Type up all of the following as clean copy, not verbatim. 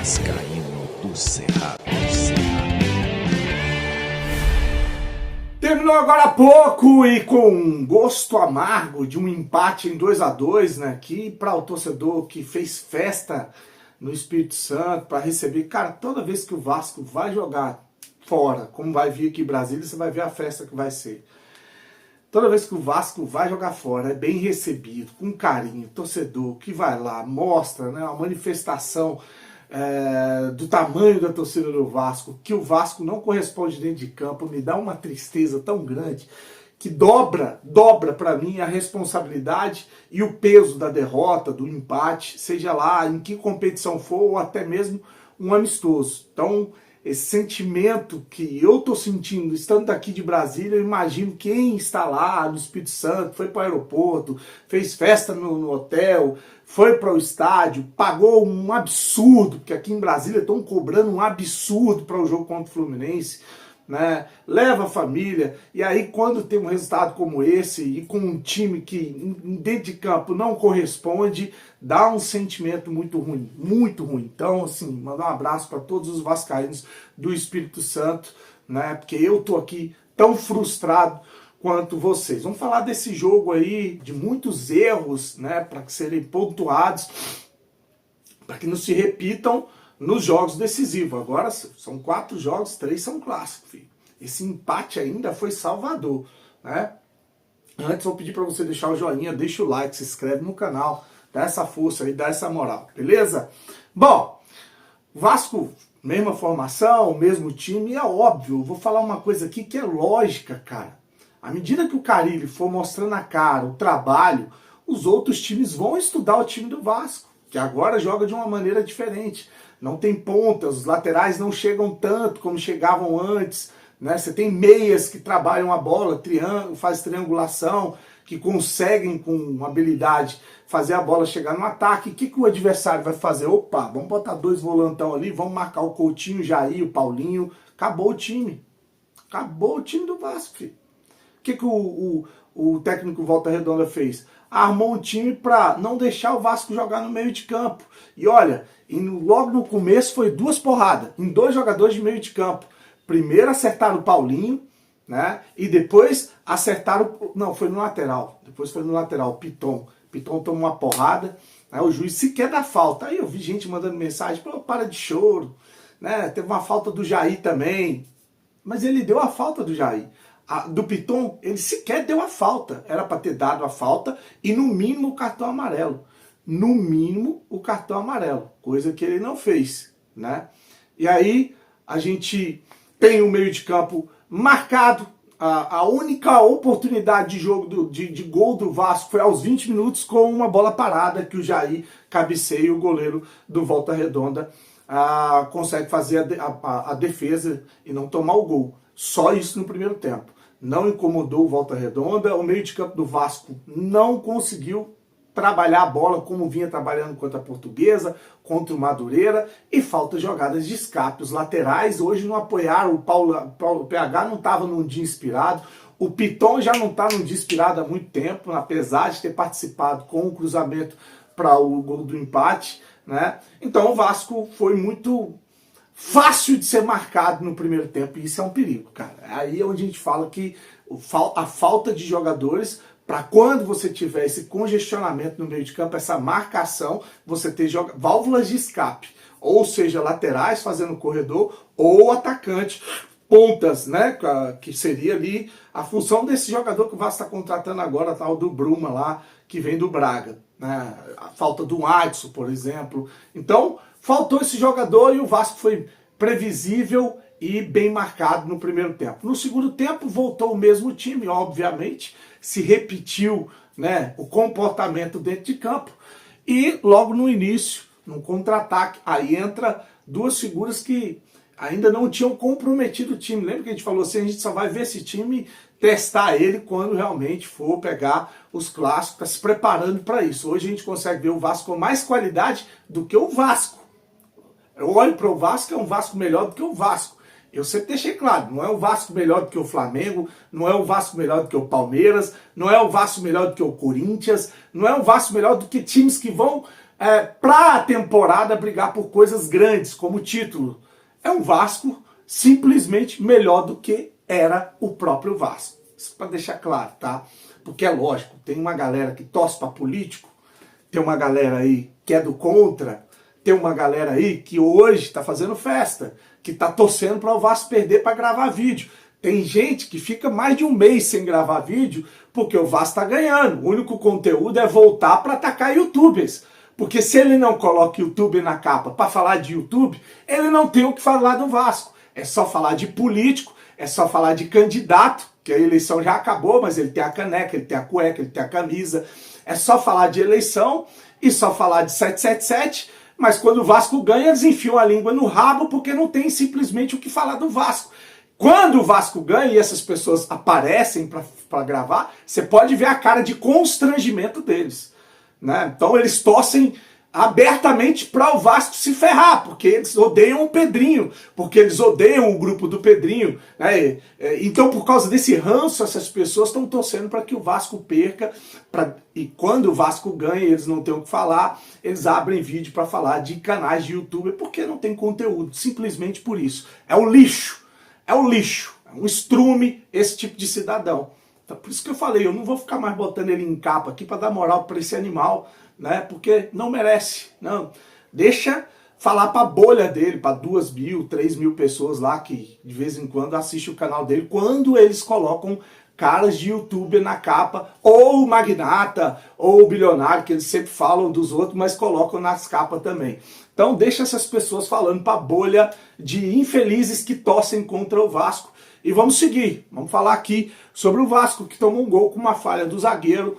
Vascaíno do Cerrado. Terminou agora há pouco e com um gosto amargo de um empate em 2-2, né? Que para o torcedor que fez festa no Espírito Santo para receber, cara, toda vez que o Vasco vai jogar fora, como vai vir aqui em Brasília, você vai ver a festa que vai ser. Toda vez que o Vasco vai jogar fora, é bem recebido, com carinho, torcedor que vai lá, mostra, né, uma manifestação do tamanho da torcida do Vasco, que o Vasco não corresponde dentro de campo, me dá uma tristeza tão grande, que dobra para mim a responsabilidade e o peso da derrota, do empate, seja lá em que competição for, ou até mesmo um amistoso. Então, esse sentimento que eu tô sentindo, estando daqui de Brasília, eu imagino quem está lá no Espírito Santo, foi para o aeroporto, fez festa no hotel, foi para o estádio, pagou um absurdo, porque aqui em Brasília estão cobrando um absurdo para o jogo contra o Fluminense, né? Leva a família, e aí quando tem um resultado como esse, e com um time que dentro de campo não corresponde, dá um sentimento muito ruim, muito ruim. Então, assim, mandar um abraço para todos os vascaínos do Espírito Santo, né? Porque eu tô aqui tão frustrado quanto vocês. Vamos falar desse jogo aí, de muitos erros, né, para que serem pontuados, para que não se repitam nos jogos decisivos. Agora são 4 jogos, 3 são clássicos, filho. Esse empate ainda foi Salvador, né? Antes vou pedir para você deixar o joinha, deixa o like, se inscreve no canal, dá essa força aí, dá essa moral, beleza? Bom, Vasco, mesma formação, mesmo time, é óbvio. Eu vou falar uma coisa aqui que é lógica, cara. À medida que o Carille for mostrando a cara, o trabalho, os outros times vão estudar o time do Vasco, que agora joga de uma maneira diferente. Não tem pontas, os laterais não chegam tanto como chegavam antes, né? Você tem meias que trabalham a bola, faz triangulação, que conseguem com habilidade fazer a bola chegar no ataque. O que o adversário vai fazer? Opa, vamos botar 2 volantão ali, vamos marcar o Coutinho, o Jair, o Paulinho. Acabou o time. Acabou o time do Vasco, filho. O que o técnico Volta Redonda fez? Armou um time para não deixar o Vasco jogar no meio de campo. E olha, logo no começo foi 2 porradas, em 2 jogadores de meio de campo. Primeiro acertaram o Paulinho, né? E depois acertaram... Não, foi no lateral. Depois foi no lateral, o Piton. Piton tomou uma porrada, né? O juiz sequer dá falta. Aí eu vi gente mandando mensagem, pô, para de choro, né? Teve uma falta do Jair também. Mas ele deu a falta do Jair. Do Piton, ele sequer deu a falta. Era para ter dado a falta e no mínimo o cartão amarelo. No mínimo o cartão amarelo. Coisa que ele não fez, né? E aí a gente tem o meio de campo marcado. A única oportunidade de jogo de gol do Vasco foi aos 20 minutos com uma bola parada que o Jair cabeceia e o goleiro do Volta Redonda consegue fazer a defesa e não tomar o gol. Só isso no primeiro tempo. Não incomodou o Volta Redonda, o meio de campo do Vasco não conseguiu trabalhar a bola como vinha trabalhando contra a Portuguesa, contra o Madureira, e falta jogadas de escape. Os laterais hoje não apoiaram, o PH não estava num dia inspirado, o Piton já não está num dia inspirado há muito tempo, apesar de ter participado com o cruzamento para o gol do empate, né? Então o Vasco foi muito fácil de ser marcado no primeiro tempo, e isso é um perigo, cara. Aí é onde a gente fala que a falta de jogadores, para quando você tiver esse congestionamento no meio de campo, essa marcação, você ter válvulas de escape, ou seja, laterais fazendo corredor, ou atacante, pontas, né, que seria ali a função desse jogador que o Vasco está contratando agora, tal do Bruma lá, que vem do Braga, né? A falta do Adson, por exemplo. Então, faltou esse jogador e o Vasco foi previsível e bem marcado no primeiro tempo. No segundo tempo voltou o mesmo time, obviamente, se repetiu, né, o comportamento dentro de campo, e logo no início, no contra-ataque, aí entra 2 figuras que ainda não tinham comprometido o time. Lembra que a gente falou assim, a gente só vai ver esse time, testar ele quando realmente for pegar os clássicos, tá se preparando para isso. Hoje a gente consegue ver o Vasco com mais qualidade do que o Vasco. Eu olho para o Vasco, é um Vasco melhor do que o Vasco. Eu sempre deixei claro, não é o Vasco melhor do que o Flamengo, não é o Vasco melhor do que o Palmeiras, não é o Vasco melhor do que o Corinthians, não é o Vasco melhor do que times que vão para a temporada brigar por coisas grandes, como o título. É um Vasco simplesmente melhor do que era o próprio Vasco. Isso para deixar claro, tá? Porque é lógico, tem uma galera que torce para político, tem uma galera aí que é do contra, tem uma galera aí que hoje está fazendo festa, que está torcendo para o Vasco perder para gravar vídeo. Tem gente que fica mais de um mês sem gravar vídeo porque o Vasco está ganhando. O único conteúdo é voltar para atacar youtubers. Porque se ele não coloca YouTube na capa para falar de YouTube, ele não tem o que falar do Vasco. É só falar de político, é só falar de candidato, que a eleição já acabou, mas ele tem a caneca, ele tem a cueca, ele tem a camisa. É só falar de eleição e só falar de 777, mas quando o Vasco ganha, eles enfiam a língua no rabo porque não tem simplesmente o que falar do Vasco. Quando o Vasco ganha e essas pessoas aparecem para gravar, você pode ver a cara de constrangimento deles. Né? Então eles torcem abertamente para o Vasco se ferrar, porque eles odeiam o Pedrinho, porque eles odeiam o grupo do Pedrinho. Né? Então, por causa desse ranço, essas pessoas estão torcendo para que o Vasco perca, e quando o Vasco ganha, eles não têm o que falar, eles abrem vídeo para falar de canais de YouTube, porque não tem conteúdo, simplesmente por isso. É um lixo, é um estrume esse tipo de cidadão. Então, por isso que eu falei, eu não vou ficar mais botando ele em capa aqui para dar moral para esse animal, né? Porque não merece, não. Deixa falar para a bolha dele, para 2.000, 3.000 pessoas lá que de vez em quando assistem o canal dele, quando eles colocam caras de youtuber na capa, ou o magnata, ou o bilionário, que eles sempre falam dos outros, mas colocam nas capas também. Então deixa essas pessoas falando para a bolha de infelizes que torcem contra o Vasco. E vamos seguir, vamos falar aqui sobre o Vasco, que tomou um gol com uma falha do zagueiro,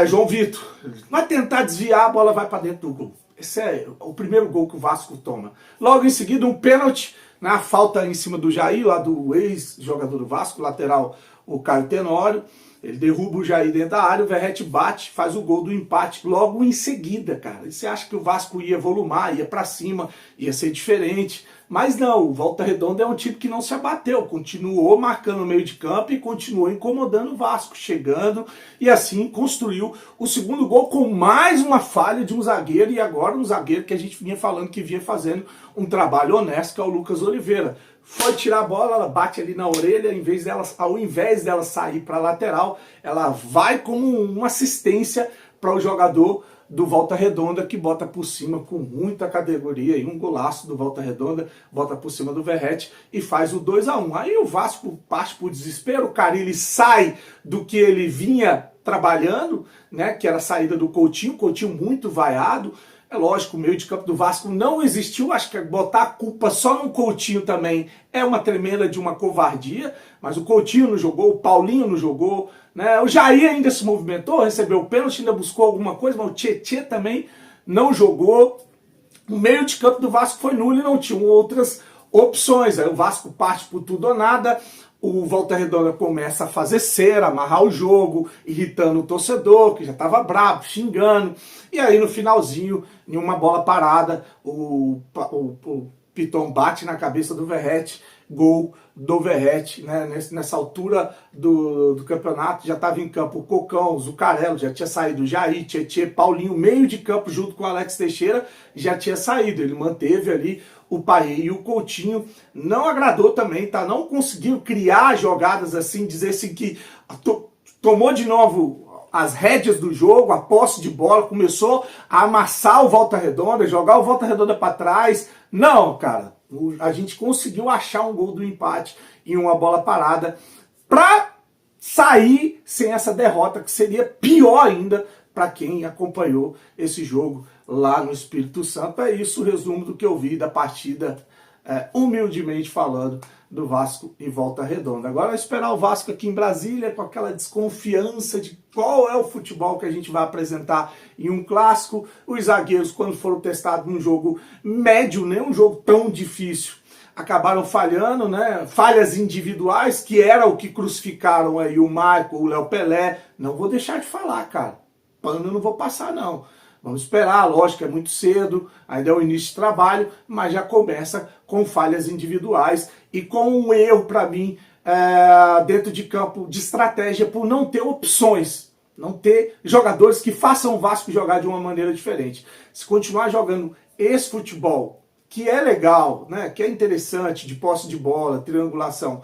João Vitor. Vai tentar desviar, a bola vai para dentro do gol. Esse é o primeiro gol que o Vasco toma. Logo em seguida, um pênalti, na falta em cima do Jair, lá do ex-jogador do Vasco, lateral, o Caio Tenório. Ele derruba o Jair dentro da área, o Verratti bate, faz o gol do empate logo em seguida, cara. E você acha que o Vasco ia volumar, ia pra cima, ia ser diferente. Mas não, o Volta Redonda é um time que não se abateu, continuou marcando o meio de campo e continuou incomodando o Vasco, chegando e assim construiu o segundo gol com mais uma falha de um zagueiro, e agora um zagueiro que a gente vinha falando que vinha fazendo um trabalho honesto, que é o Lucas Oliveira. Foi tirar a bola, ela bate ali na orelha, ao invés dela sair para a lateral, ela vai como uma assistência para o jogador do Volta Redonda, que bota por cima com muita categoria, e um golaço do Volta Redonda, bota por cima do Verratti e faz o 2-1. Aí o Vasco parte por desespero, o Carille sai do que ele vinha trabalhando, né, que era a saída do Coutinho muito vaiado. É lógico, o meio de campo do Vasco não existiu, acho que botar a culpa só no Coutinho também é uma tremenda de uma covardia, mas o Coutinho não jogou, o Paulinho não jogou, né? O Jair ainda se movimentou, recebeu o pênalti, ainda buscou alguma coisa, mas o Tietê também não jogou. O meio de campo do Vasco foi nulo e não tinham outras opções. Aí o Vasco parte por tudo ou nada, o Volta Redonda começa a fazer cera, amarrar o jogo, irritando o torcedor, que já estava bravo, xingando. E aí no finalzinho, em uma bola parada, o Piton bate na cabeça do Verratti, gol do Verratti, né? Nessa altura do campeonato já estava em campo o Cocão, o Zucarello, já tinha saído o Jair, Tietê, Paulinho, meio de campo junto com o Alex Teixeira, já tinha saído. Ele manteve ali o Paê, e o Coutinho não agradou também, tá? Não conseguiu criar jogadas assim, dizer assim que tomou de novo as rédeas do jogo, a posse de bola, começou a amassar o Volta Redonda, jogar o Volta Redonda para trás. Não, cara, a gente conseguiu achar um gol do empate em uma bola parada para sair sem essa derrota, que seria pior ainda para quem acompanhou esse jogo lá no Espírito Santo. É isso o resumo do que eu vi da partida, humildemente falando, do Vasco e Volta Redonda. Agora é esperar o Vasco aqui em Brasília com aquela desconfiança de qual é o futebol que a gente vai apresentar em um clássico. Os zagueiros, quando foram testados num jogo médio, nem um jogo tão difícil, acabaram falhando, né? Falhas individuais, que era o que crucificaram aí o Maicon, o Léo Pelé. Não vou deixar de falar, cara. Pano eu não vou passar, não. Vamos esperar, lógico, é muito cedo, ainda é o início de trabalho, mas já começa com falhas individuais e com um erro, para mim, dentro de campo de estratégia, por não ter opções. Não ter jogadores que façam o Vasco jogar de uma maneira diferente. Se continuar jogando esse futebol, que é legal, né, que é interessante, de posse de bola, triangulação,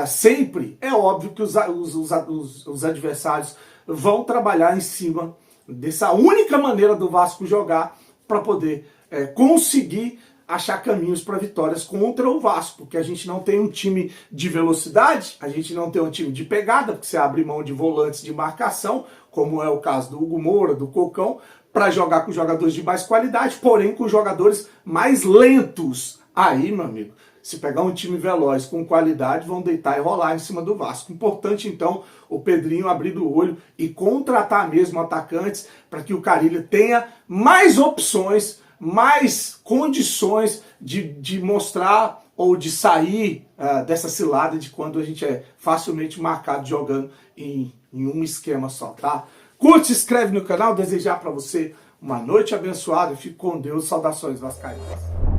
sempre é óbvio que os adversários vão trabalhar em cima dessa única maneira do Vasco jogar para poder conseguir achar caminhos para vitórias contra o Vasco, porque a gente não tem um time de velocidade, a gente não tem um time de pegada, porque você abre mão de volantes de marcação, como é o caso do Hugo Moura, do Cocão, para jogar com jogadores de mais qualidade, porém com jogadores mais lentos. Aí, meu amigo, se pegar um time veloz com qualidade, vão deitar e rolar em cima do Vasco. Importante, então, o Pedrinho abrir o olho e contratar mesmo atacantes para que o Carille tenha mais opções, mais condições de mostrar ou de sair dessa cilada de quando a gente é facilmente marcado jogando em um esquema só, tá? Curte, se inscreve no canal, desejar para você uma noite abençoada e fique com Deus. Saudações vascaínas.